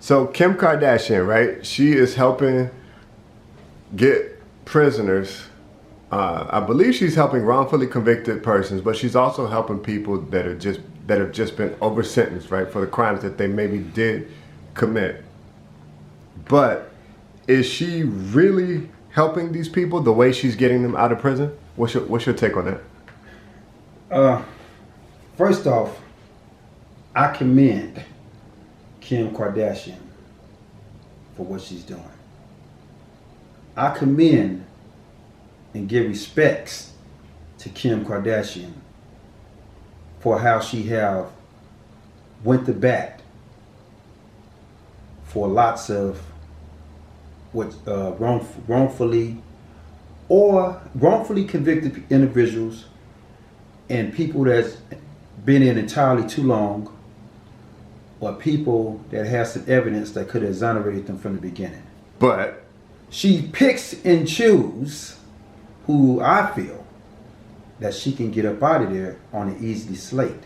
So Kim Kardashian, right? She is helping get prisoners. I believe she's helping wrongfully convicted persons, but she's also helping people that have just been over sentenced, right, for the crimes that they maybe did commit. But is she really helping these people the way she's getting them out of prison? What's your take on that? First off, I commend Kim Kardashian for what she's doing. I commend and give respects to Kim Kardashian for how she have went to bat for lots of wrongfully convicted individuals and people that's been in entirely too long, or people that has some evidence that could have exonerated them from the beginning. But she picks and chooses who I feel that she can get up out of there on an easy slate.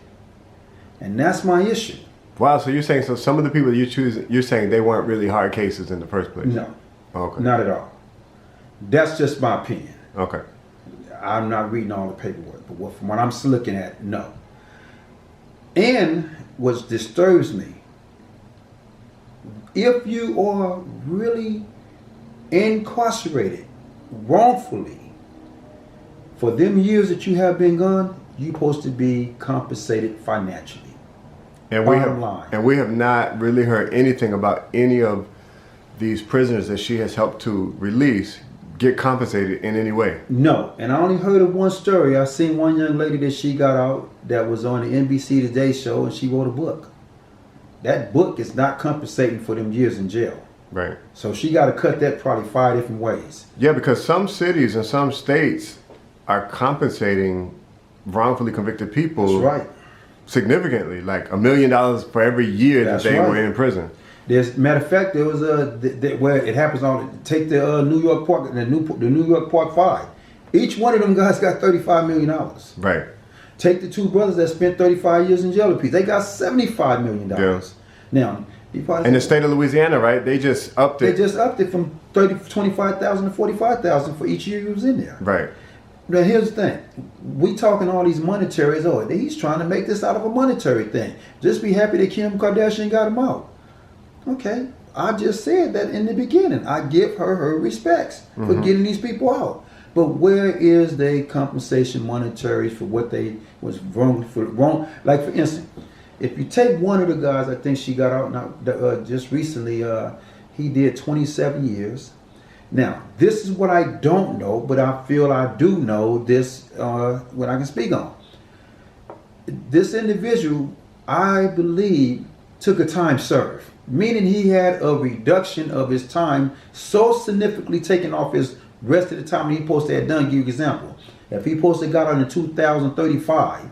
And that's my issue. Wow, so you're saying some of the people you choose, you're saying they weren't really hard cases in the first place? No. Okay. Not at all. That's just my opinion. Okay. I'm not reading all the paperwork, but from what I'm looking at, no. And what disturbs me, if you are really incarcerated wrongfully for them years that you have been gone, you're supposed to be compensated financially. And we have not really heard anything about any of these prisoners that she has helped to release get compensated in any way. No, and I only heard of one story. I seen one young lady that she got out that was on the NBC Today show, and she wrote a book. That book is not compensating for them years in jail. Right. So she got to cut that probably 5 different ways. Yeah, because some cities and some states are compensating wrongfully convicted people. That's right. Significantly, like $1 million for every year that they were in prison. There's matter of fact, there was where it happens on. Take the New York Park, the New York Park 5. Each one of them guys got $35 million. Right. Take the two brothers that spent 35 years in jail apiece. They got $75 million. Yeah. Now, in the state of Louisiana, right? They just upped it. They just upped it from $25,000 to $45,000 for each year he was in there. Right. Now here's the thing. We talking all these monetaries. Oh, he's trying to make this out of a monetary thing. Just be happy that Kim Kardashian got him out. Okay, I just said that in the beginning. I give her respects for getting these people out. But where is the compensation monetary for what they was wrong? Like for instance, if you take one of the guys, I think she got out now just recently. He did 27 years. Now, this is what I don't know, but I feel I do know this, what I can speak on. This individual, I believe, took a time served, meaning he had a reduction of his time so significantly taken off his rest of the time he supposed to have done. Give you an example. If he supposed to got out in 2035,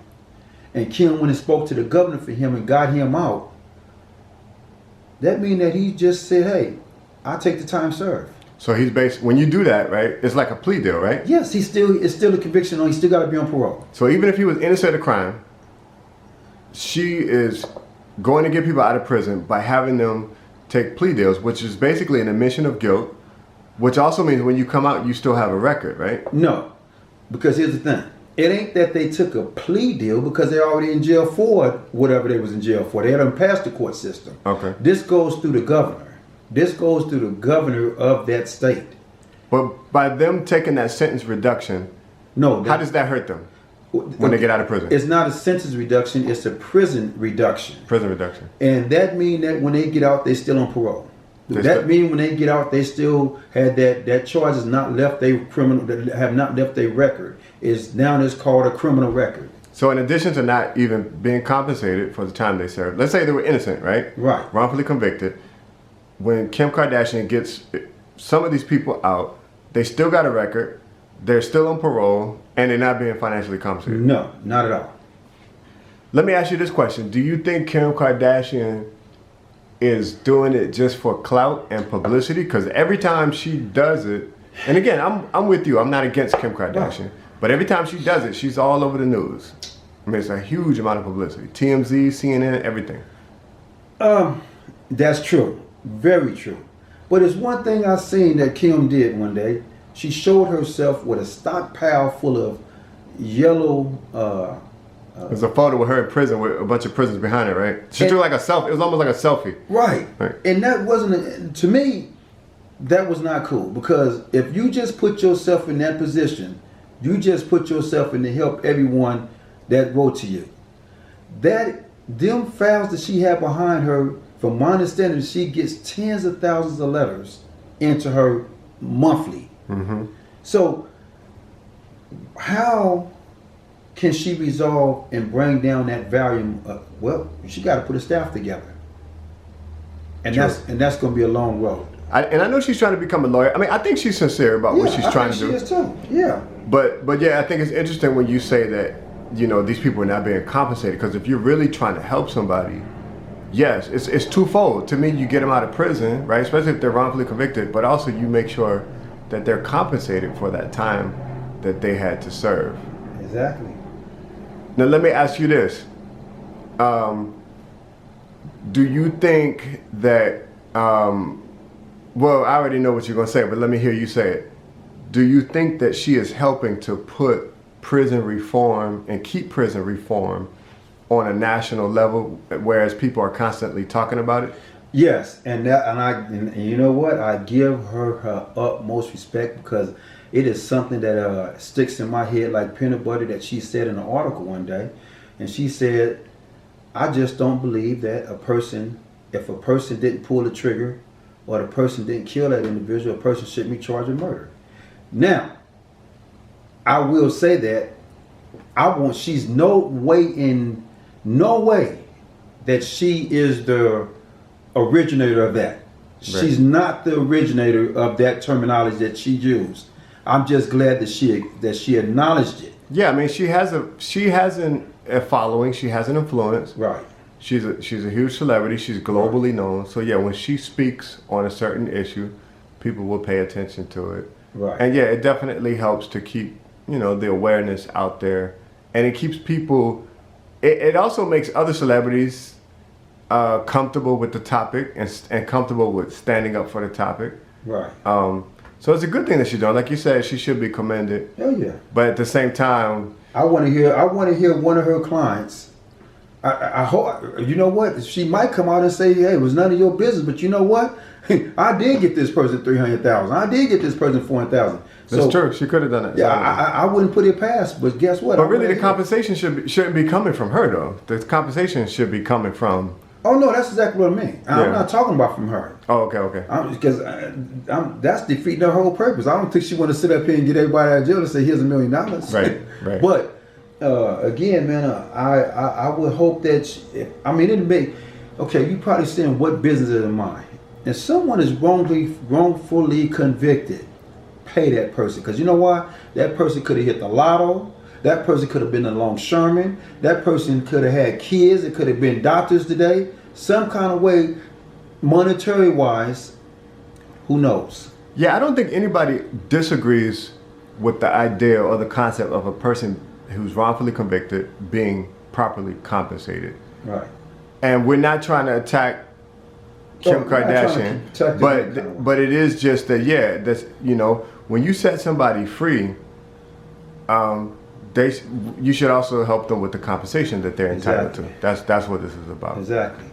and Kim went and spoke to the governor for him and got him out, that means that he just said, hey, I'll take the time served. So he's when you do that, right, it's like a plea deal, right? Yes, it's still a conviction, or he still got to be on parole. So even if he was innocent of crime, she is going to get people out of prison by having them take plea deals, which is basically an admission of guilt, which also means when you come out, you still have a record, right? No, because here's the thing. It ain't that they took a plea deal because they're already in jail for whatever they was in jail for. They hadn't passed the court system. Okay. This goes through the governor. This goes to the governor of that state. But by them taking that sentence reduction, how does that hurt them when they get out of prison? It's not a sentence reduction, it's a prison reduction. Prison reduction. And that means that when they get out, they're still on parole. That means when they get out, they still had that charge has not left their criminal, have not left their record. It's now it's called a criminal record. So in addition to not even being compensated for the time they served, let's say they were innocent, right? Right. Wrongfully convicted. When Kim Kardashian gets some of these people out, they still got a record, they're still on parole, and they're not being financially compensated. No, not at all. Let me ask you this question. Do you think Kim Kardashian is doing it just for clout and publicity? Because every time she does it, and again, I'm with you, I'm not against Kim Kardashian, but every time she does it, she's all over the news. I mean, it's a huge amount of publicity. TMZ, CNN, everything. That's true. Very true. But it's one thing I seen that Kim did one day. She showed herself with a stockpile full of yellow. There's a photo with her in prison with a bunch of prisoners behind her, right? She took like a selfie. It was almost like a selfie. Right. Right. And that wasn't, to me, that was not cool. Because if you just put yourself in that position, you just put yourself in to help everyone that wrote to you. Them files that she had behind her, from my understanding, she gets tens of thousands of letters into her monthly. Mm-hmm. So how can she resolve and bring down that volume? Well, she got to put a staff together, and True. that's going to be a long road. And I know she's trying to become a lawyer. I mean, I think she's sincere about what she's trying to do. She is too. Yeah. But yeah, I think it's interesting when you say that, you know, these people are not being compensated, because if you're really trying to help somebody, yes, it's twofold. To me, you get them out of prison, right? Especially if they're wrongfully convicted, but also you make sure that they're compensated for that time that they had to serve. Exactly. Now, let me ask you this. Do you think that, well, I already know what you're going to say, but let me hear you say it. Do you think that she is helping to put prison reform and keep prison reform on a national level, whereas people are constantly talking about it? Yes, and you know what? I give her utmost respect, because it is something that sticks in my head like peanut butter, that she said in an article one day. And she said, I just don't believe that if a person didn't pull the trigger, or the person didn't kill that individual, a person shouldn't be charged with murder. Now, I will say that she's no way that she is the originator of that. Right. She's not the originator of that terminology that she used. I'm just glad that she acknowledged it. Yeah, I mean, she has a following, she has an influence. Right. She's a huge celebrity. She's globally known. So yeah, when she speaks on a certain issue, people will pay attention to it. Right. And yeah, it definitely helps to keep, you know, the awareness out there, and it keeps people. It also makes other celebrities comfortable with the topic and comfortable with standing up for the topic. Right. So it's a good thing that she's doing. Like you said, she should be commended. Hell yeah. But at the same time, I want to hear one of her clients. I hope, you know what? She might come out and say, "Hey, it was none of your business." But you know what? I did get this person $300,000. I did get this person $400,000. That's true. She could have done it. Yeah, I wouldn't put it past. But guess what? But really, the compensation shouldn't be coming from her, though. The compensation should be coming from. Oh no, that's exactly what I mean. I'm not talking about from her. Oh, okay. Because that's defeating her whole purpose. I don't think she want to sit up here and get everybody out of jail and say, "Here's $1 million." Right. But again, man, I would hope that it'd be okay. You probably saying, what business is it mine? If someone is wrongfully convicted, pay that person, because you know why? That person could have hit the lotto. That person could have been a longshoreman. That person could have had kids. It could have been doctors today. Some kind of way, monetary wise, who knows? Yeah, I don't think anybody disagrees with the idea or the concept of a person who's wrongfully convicted being properly compensated. Right. And we're not trying to attack Kim Kardashian, but it is just that, yeah, that's, you know, when you set somebody free, you should also help them with the compensation that they're entitled to. That's what this is about. Exactly.